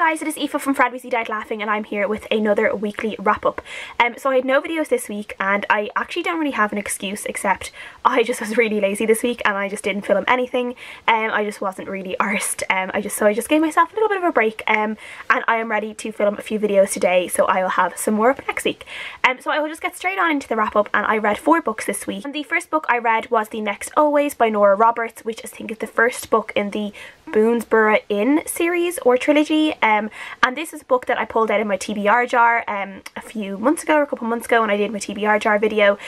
guys, it is Aoife from Fred Weasley Died Laughing and I'm here with another weekly wrap up. So I had no videos this week and I actually don't really have an excuse except I just was really lazy this week and I just didn't film anything. I just wasn't really arsed. So I just gave myself a little bit of a break and I am ready to film a few videos today, so I will have some more up next week. So I will just get straight on into the wrap up, and I read 4 books this week. And the first book I read was The Next Always by Nora Roberts, which I think is the first book in the Boonsborough Inn series or trilogy, and this is a book that I pulled out of my TBR jar a few months ago, or a couple months ago, when I did my TBR jar video.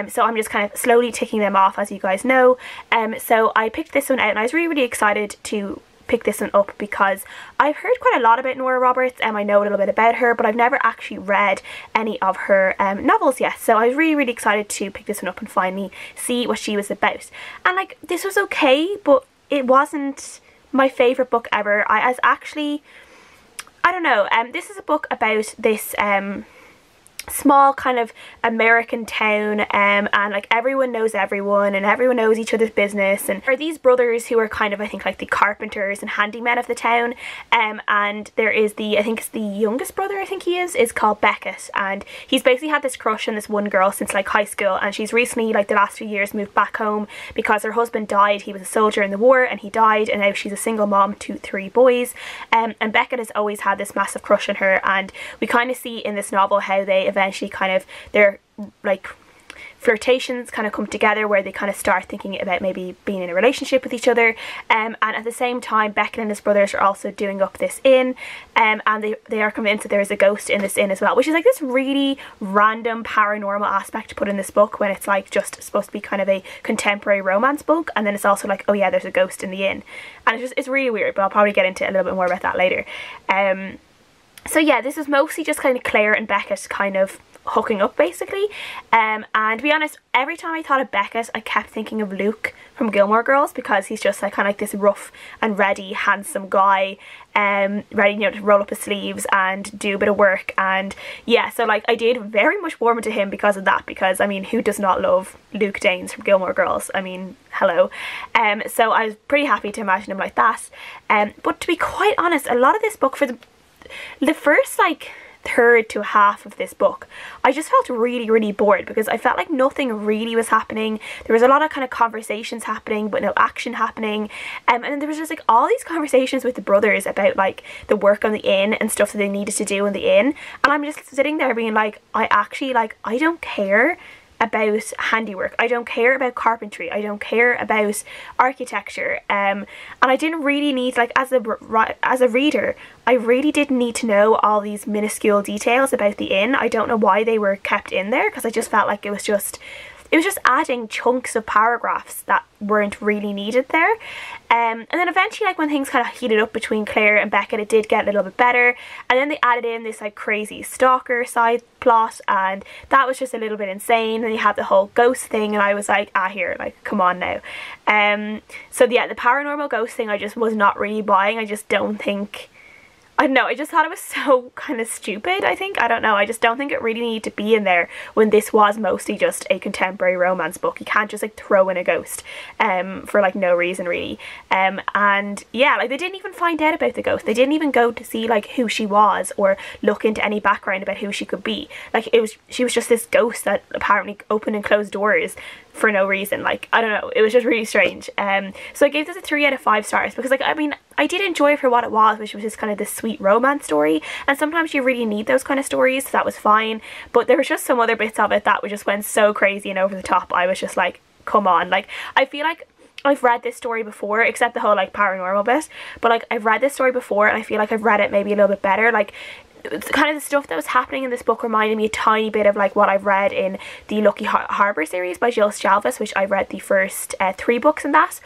So I'm just kind of slowly ticking them off, as you guys know. So I picked this one out and I was really excited to pick this one up because I've heard quite a lot about Nora Roberts and I know a little bit about her, but I've never actually read any of her novels yet. So I was really excited to pick this one up and finally see what she was about. And like, this was okay, but it wasn't my favourite book ever. I don't know, this is a book about this small kind of American town, and like everyone knows everyone and everyone knows each other's business, and there are these brothers who are kind of, I think, like the carpenters and handymen of the town, and there is I think it's the youngest brother, I think he is called Beckett, and he's basically had this crush on this one girl since like high school, and she's recently, like the last few years, moved back home because her husband died. He was a soldier in the war and he died, and now she's a single mom to 3 boys, and Beckett has always had this massive crush on her, and we kind of see in this novel how they eventually kind of, their like flirtations kind of come together, where they kind of start thinking about maybe being in a relationship with each other, and at the same time Beckett and his brothers are also doing up this inn, and they are convinced that there is a ghost in this inn as well, which is like this really random paranormal aspect to put in this book when it's like just supposed to be kind of a contemporary romance book, and then it's also like, oh yeah, there's a ghost in the inn, and it's really weird, but I'll probably get into a little bit more about that later. So yeah, this is mostly just kind of Claire and Beckett kind of hooking up basically, and to be honest, every time I thought of Beckett I kept thinking of Luke from Gilmore Girls, because he's just like kind of like this rough and ready handsome guy, ready, you know, to roll up his sleeves and do a bit of work. And yeah, so like I did very much warm to him because of that, because I mean, who does not love Luke Danes from Gilmore Girls? I mean, hello. So I was pretty happy to imagine him like that, but to be quite honest, a lot of this book, for the first like third to half of this book, I just felt really bored, because I felt like nothing really was happening. There was a lot of kind of conversations happening but no action happening, and then there was just like all these conversations with the brothers about like the work on the inn and stuff that they needed to do in the inn, and I'm just sitting there being like, I don't care about handiwork, I don't care about carpentry, I don't care about architecture, and I didn't really need, like, as a reader, I really didn't need to know all these minuscule details about the inn. I don't know why they were kept in there, because I just felt like it was just adding chunks of paragraphs that weren't really needed there. And then eventually, like when things kind of heated up between Claire and Beckett, it did get a little bit better, and then they added in this like crazy stalker side plot, and that was just a little bit insane. And you have the whole ghost thing, and I was like, here, like, come on now. So yeah, the paranormal ghost thing I just was not really buying. I just don't think, I don't know, I just thought it was so kind of stupid, I think. I don't know, I just don't think it really needed to be in there when this was mostly just a contemporary romance book. You can't just like throw in a ghost for like no reason really. And yeah, like they didn't even find out about the ghost. They didn't even go to see like who she was or look into any background about who she could be. Like she was just this ghost that apparently opened and closed doors for no reason. Like, I don't know, it was just really strange. So I gave this a 3 out of 5 stars, because like, I mean, I did enjoy it for what it was, which was just kind of this sweet romance story, and sometimes you really need those kind of stories, so that was fine. But there was just some other bits of it that just went so crazy and over the top. I was just like, come on. Like, I feel like I've read this story before, except the whole like paranormal bit, but like I've read this story before and I feel like I've read it maybe a little bit better. Like, kind of the stuff that was happening in this book reminded me a tiny bit of like what I've read in the Lucky Harbour series by Jill Shalvis, which I read the first 3 books in that.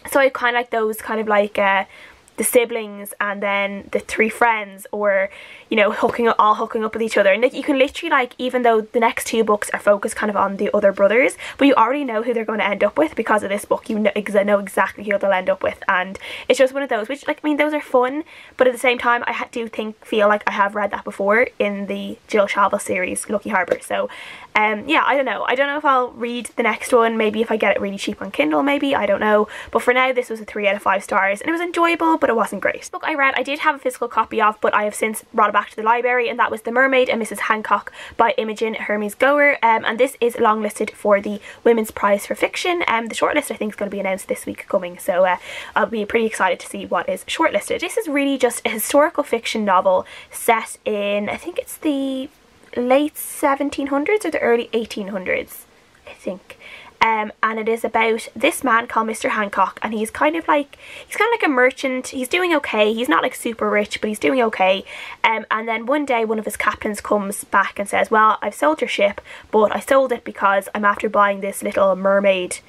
So I kind of like those kind of like the siblings and then the 3 friends, or you know, all hooking up with each other. And like, you can literally, like, even though the next 2 books are focused kind of on the other brothers, but you already know who they're going to end up with because of this book. You know exactly who they'll end up with, and it's just one of those, which, like, I mean, those are fun, but at the same time I do feel like I have read that before in the Jill Shalvis series, Lucky Harbour. So yeah, I don't know if I'll read the next one. Maybe if I get it really cheap on Kindle, maybe, I don't know. But for now, this was a 3 out of 5 stars, and it was enjoyable, but but it wasn't great. The book I read I did have a physical copy of, but I have since brought it back to the library, and that was The Mermaid and Mrs Hancock by Imogen, Hermes, Gowar, and this is longlisted for the Women's Prize for Fiction. The shortlist I think is going to be announced this week coming, so I'll be pretty excited to see what is shortlisted. This is really just a historical fiction novel set in, I think it's the late 1700s or the early 1800s, I think. And it is about this man called Mr Hancock, and he's kind of like a merchant. He's doing okay. He's not like super rich, but he's doing okay. And then one day one of his captains comes back and says, well, I've sold your ship, but I sold it because I'm after buying this little mermaid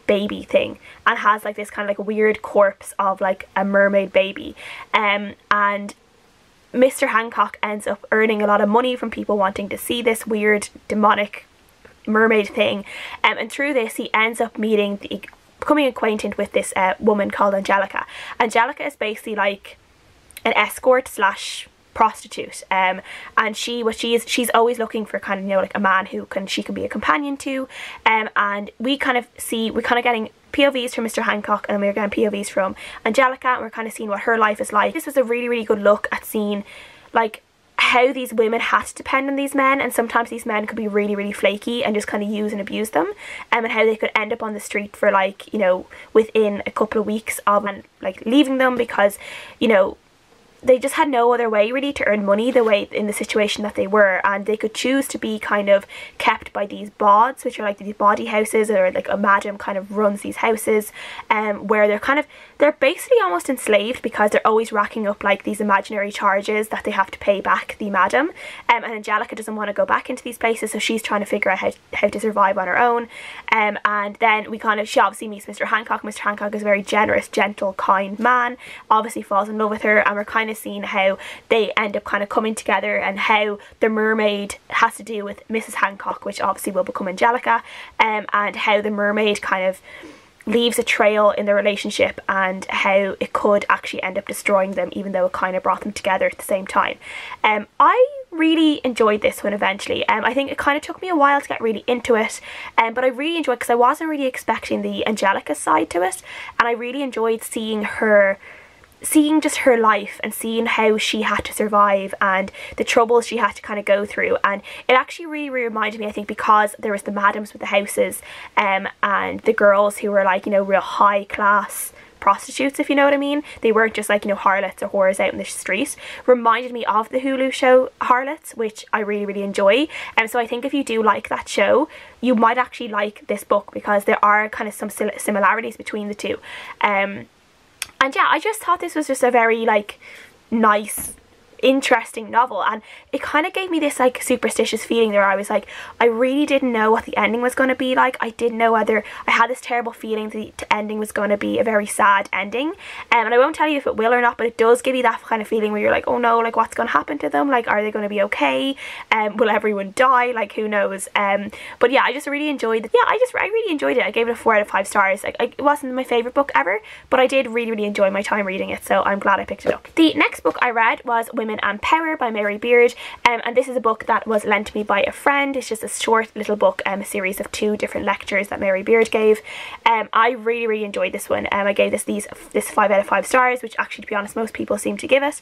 baby thing, and has like this kind of like weird corpse of like a mermaid baby. And Mr Hancock ends up earning a lot of money from people wanting to see this weird demonic mermaid thing, and through this he ends up becoming acquainted with this woman called Angelica. Angelica is basically like an escort slash prostitute, and she's always looking for kind of, you know, like a man who she can be a companion to, and we're kind of getting POVs from Mr Hancock, and we're getting POVs from Angelica, and we're kind of seeing what her life is like. This was a really, really good look at seeing like how these women had to depend on these men, and sometimes these men could be really, really flaky and just kind of use and abuse them, and how they could end up on the street for like, you know, within a couple of weeks of like leaving them, because, you know, they just had no other way really to earn money the way in the situation that they were, and they could choose to be kind of kept by these bawds, which are like these bawdy houses, or like a madam kind of runs these houses, where they're basically almost enslaved, because they're always racking up like these imaginary charges that they have to pay back the madam, and Angelica doesn't want to go back into these places, so she's trying to figure out how to survive on her own. And then she obviously meets Mr Hancock. Mr Hancock is a very generous, gentle, kind man, obviously falls in love with her, and we're kind of seeing how they end up kind of coming together, and how the mermaid has to do with Mrs Hancock, which obviously will become Angelica, and how the mermaid kind of leaves a trail in the relationship, and how it could actually end up destroying them, even though it kind of brought them together at the same time. I really enjoyed this one eventually. I think it kind of took me a while to get really into it, but I really enjoyed it because I wasn't really expecting the Angelica side to it, and I really enjoyed seeing just her life, and seeing how she had to survive and the troubles she had to kind of go through. And it actually really, really reminded me, I think, because there was the madams with the houses, and the girls who were like, you know, real high class prostitutes, if you know what I mean. They weren't just like, you know, harlots or whores out in the street. Reminded me of the Hulu show Harlots, which I really, really enjoy. And so I think if you do like that show, you might actually like this book, because there are kind of some similarities between the two. And yeah, I just thought this was just a very like nice, interesting novel, and it kind of gave me this like superstitious feeling there. I was like, I really didn't know what the ending was going to be like. I didn't know whether, I had this terrible feeling that the ending was going to be a very sad ending, and I won't tell you if it will or not, but it does give you that kind of feeling where you're like, oh no, like what's going to happen to them, like are they going to be okay, will everyone die, like who knows. But yeah, I just really enjoyed it. Yeah, I really enjoyed it. I gave it a 4 out of 5 stars. Like, it wasn't my favourite book ever, but I did really, really enjoy my time reading it, so I'm glad I picked it up. The next book I read was Women and Power by Mary Beard, and this is a book that was lent to me by a friend. It's just a short little book, a series of 2 different lectures that Mary Beard gave. I really, really enjoyed this one. I gave this 5 out of 5 stars, which actually, to be honest, most people seem to give it.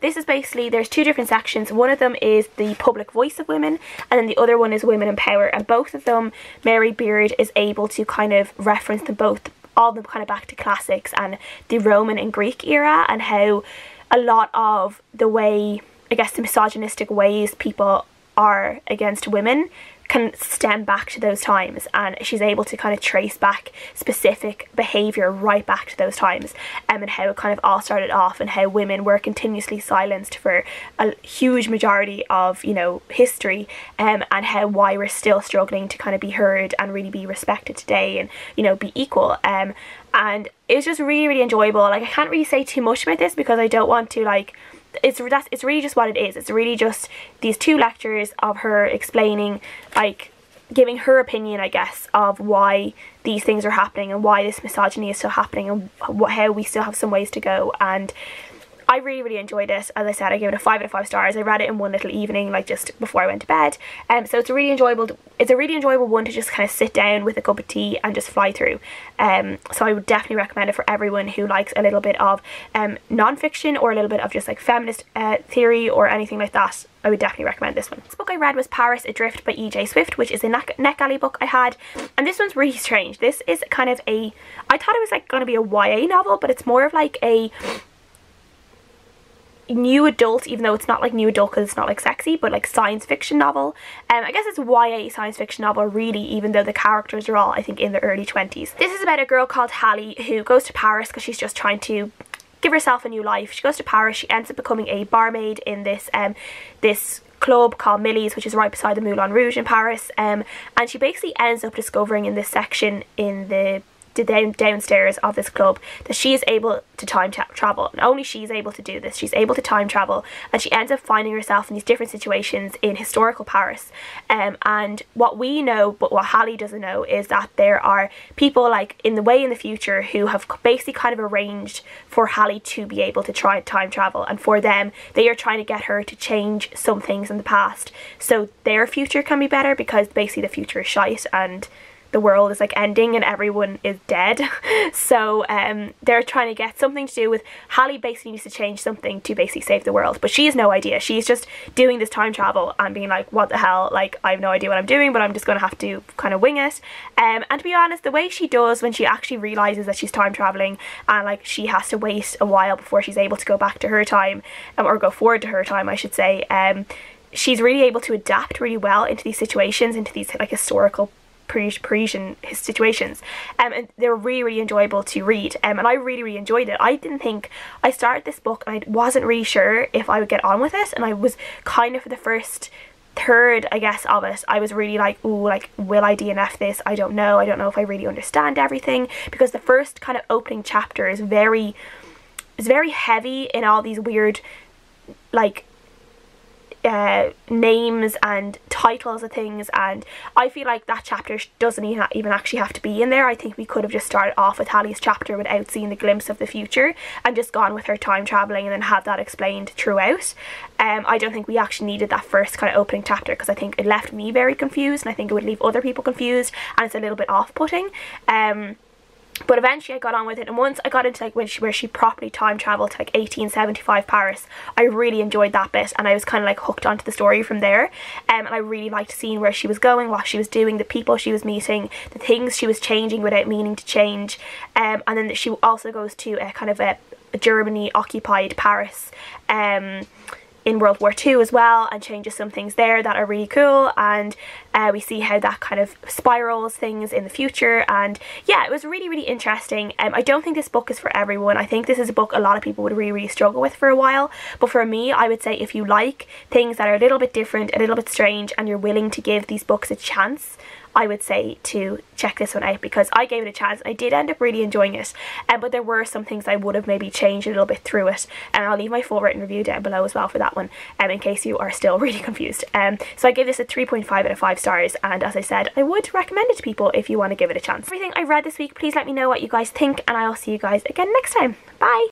This is basically, there's 2 different sections. One of them is the public voice of women, and then the other one is women in power, and both of them Mary Beard is able to kind of reference them both, all of them kind of back to classics and the Roman and Greek era, and how a lot of the way, I guess, the misogynistic ways people are against women can stem back to those times, and she's able to kind of trace back specific behaviour right back to those times, and how it kind of all started off, and how women were continuously silenced for a huge majority of, you know, history, and why we're still struggling to kind of be heard and really be respected today, and, you know, be equal. And it was just really, really enjoyable. Like, I can't really say too much about this because I don't want to, like, it's really just what it is. It's really just these 2 lectures of her explaining, like, giving her opinion, I guess, of why these things are happening, and why this misogyny is still happening, and how we still have some ways to go. And I really enjoyed it. As I said, I gave it a 5 out of 5 stars. I read it in one little evening, like just before I went to bed. So it's a really enjoyable one to just kind of sit down with a cup of tea and just fly through. So I would definitely recommend it for everyone who likes a little bit of non-fiction or a little bit of just like feminist theory or anything like that. I would definitely recommend this one. This book I read was Paris Adrift by E.J. Swift, which is a NetGalley book I had, and this one's really strange. This is kind of a, I thought it was like going to be a YA novel, but it's more of like a new adult, even though it's not like new adult because it's not like sexy, but like science fiction novel. I guess it's a YA science fiction novel really, even though the characters are all, I think, in their early 20s. This is about a girl called Hallie who goes to Paris because she's just trying to give herself a new life. She goes to Paris, she ends up becoming a barmaid in this this club called Millie's, which is right beside the Moulin Rouge in Paris, and she basically ends up discovering in this section in the downstairs of this club that she is able to time travel, and only she's able to do this. She's able to time travel, and she ends up finding herself in these different situations in historical Paris, and what we know but what Hallie doesn't know is that there are people like in the future who have basically kind of arranged for Hallie to be able to try time travel, and for them they are trying to get her to change some things in the past so their future can be better, because basically the future is shite and the world is like ending and everyone is dead. So they're trying to get something to do with Hallie basically needs to change something to basically save the world, but she has no idea. She's just doing this time travel and being like, what the hell, like I have no idea what I'm doing, but I'm just gonna have to kind of wing it. And to be honest, the way she does when she actually realizes that she's time traveling and like she has to wait a while before she's able to go back to her time, or go forward to her time I should say, she's really able to adapt really well into these situations, into these like historical Parisian situations, and they're really enjoyable to read, and I really enjoyed it. I started this book and I wasn't really sure if I would get on with it, and I was kind of, for the first third I guess of it, I was really like, ooh, like will I DNF this? I don't know if I really understand everything, because the first kind of opening chapter is very heavy in all these weird like names and titles of things, and I feel like that chapter doesn't even actually have to be in there. I think we could have just started off with Hallie's chapter without seeing the glimpse of the future and just gone with her time traveling and then have that explained throughout. I don't think we actually needed that first kind of opening chapter, because I think it left me very confused and I think it would leave other people confused, and it's a little bit off-putting. But eventually I got on with it, and once I got into like where she properly time travelled to like 1875 Paris, I really enjoyed that bit, and I was kind of like hooked onto the story from there. And I really liked seeing where she was going, what she was doing, the people she was meeting, the things she was changing without meaning to change. And then she also goes to a kind of a Germany occupied Paris in World War II as well, and changes some things there that are really cool, and we see how that kind of spirals things in the future. And yeah, it was really interesting. I don't think this book is for everyone. I think this is a book a lot of people would really struggle with for a while, but for me, I would say if you like things that are a little bit different, a little bit strange, and you're willing to give these books a chance, I would say to check this one out, because I gave it a chance. I did end up really enjoying it, but there were some things I would have maybe changed a little bit through it, and I'll leave my full written review down below as well for that one, in case you are still really confused. So I gave this a 3.5 out of 5 stars, and as I said, I would recommend it to people if you want to give it a chance. Everything I read this week, please let me know what you guys think, and I'll see you guys again next time. Bye!